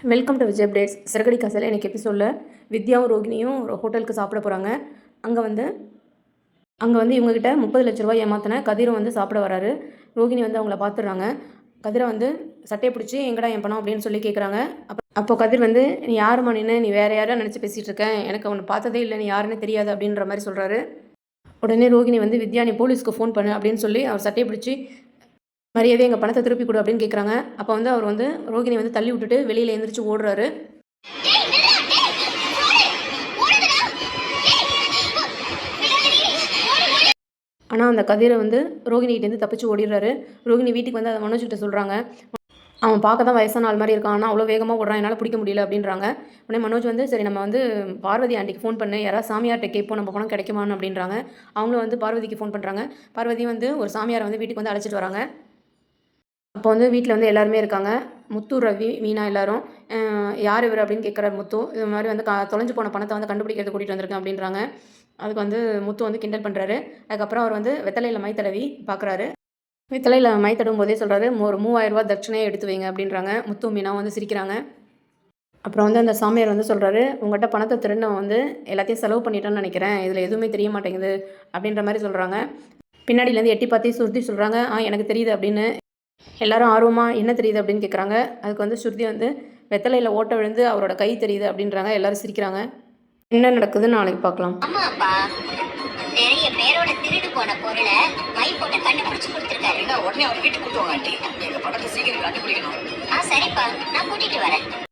Welcome to Vijay updates. சிறகடி காசில் இன்றைக்கி எபிசோடில் வித்யாவும் ரோகிணியும் ஒரு ஹோட்டலுக்கு சாப்பிட போகிறாங்க. அங்கே வந்து இவங்ககிட்ட 30 லட்ச ரூபாய் ஏமாத்தின கதிரும் வந்து சாப்பிட வராரு. ரோகிணி வந்து அவங்கள பார்த்துடுறாங்க. கதிரை வந்து சட்டையை பிடிச்சி எங்கடா என் பணம் அப்படின்னு சொல்லி கேட்குறாங்க. அப்போ கதிர் வந்து நீ யாருமா நின்று நீ வேறு யாரும் நினச்சி பேசிகிட்டு இருக்கேன், எனக்கு அவனை பார்த்ததே இல்லை, நீ யாருன்னு தெரியாது அப்படின்ற மாதிரி சொல்கிறாரு. உடனே ரோகிணி வந்து வித்யா நீ போலீஸ்க்கு ஃபோன் பண்ணு அப்படின்னு சொல்லி அவர் சட்டையை பிடிச்சி மரியாதை எங்கள் பணத்தை திருப்பி கொடு அப்படின்னு கேட்குறாங்க. அப்போ வந்து அவர் வந்து ரோகிணி வந்து தள்ளி விட்டுட்டு வெளியில் எழுந்திரிச்சு ஓடுறாரு. ஆனால் அந்த கதிரை வந்து ரோகிணிகிட்டேருந்து தப்பிச்சு ஓடிடுறாரு. ரோகிணி வீட்டுக்கு வந்து அதை மனோஜ்கிட்ட சொல்கிறாங்க. அவன் பார்க்க தான் வயசான ஆள் மாதிரி இருக்கான், ஆனால் அவ்வளோ வேகமாக ஓடுறான், என்னால் பிடிக்க முடியல அப்படின்றாங்க. உடனே மனோஜ் வந்து சரி நம்ம வந்து பார்வதி ஆண்டிக்கு ஃபோன் பண்ணு, யாராவது சாமியார்கிட்ட கேட்போம் நம்ம பணம் கிடைக்குமான்னு அப்படின்றாங்க. அவங்களும் வந்து பார்வதிக்கு ஃபோன் பண்ணுறாங்க. பார்வதி வந்து ஒரு சாமியாரை வந்து வீட்டுக்கு வந்து அழைச்சிட்டு வராங்க. அப்போ வந்து வீட்டில் வந்து எல்லாருமே இருக்காங்க. முத்து, ரவி, மீனா எல்லாரும் யார் இவர் அப்படின்னு கேட்குறாரு முத்து. இது மாதிரி வந்து தொலைஞ்சு போன பணத்தை வந்து கண்டுபிடிக்கிறது கூட்டிகிட்டு வந்திருக்கேன் அப்படின்றாங்க. அதுக்கு வந்து முத்து வந்து கிண்டல் பண்ணுறாரு. அதுக்கப்புறம் அவர் வந்து வெத்தலையில் மை தடவி பார்க்குறாரு. வெத்தலையில் மை தடவும் போதே சொல்கிறாரு ஒரு 3000 ரூபா தட்சணையை எடுத்து வைங்க அப்படின்றாங்க. முத்து மீனா வந்து சிரிக்கிறாங்க. அப்புறம் வந்து அந்த சாமியார் வந்து சொல்கிறாரு உங்கள்கிட்ட பணத்தை திருடினவன் வந்து எல்லாத்தையும் செலவு பண்ணிட்டேன்னு நினைக்கிறேன், இதில் எதுவுமே தெரிய மாட்டேங்குது அப்படின்ற மாதிரி சொல்கிறாங்க. பின்னாடியிலேருந்து எட்டி பார்த்து சுருதி சொல்கிறாங்க எனக்கு தெரியுது அப்படின்னு. எல்லாரும் ஆர்வமாக என்ன தெரியுது அப்படின்னு கேட்குறாங்க. அதுக்கு வந்து ஸ்ருதி வந்து வெத்தலையில் ஓட்ட விழுந்து அவரோட கை தெரியுது அப்படின்றாங்க. எல்லாரும் சிரிக்கிறாங்க. என்ன நடக்குதுன்னு நாளைக்கு பார்க்கலாம். ஆமாப்பா, நிறைய பேரோட திருடு போன பொருளை மை போட்டு கண்டுபிடிச்சு கொடுத்துருக்காரு. உடனே அவர் வீட்டுக்கு கூட்டு வாங்க ஆண்டி, எங்க படத்தை சீக்கிரம் கண்டுபிடிக்கணும். சரிப்பா, நான் கூட்டிட்டு வரேன்.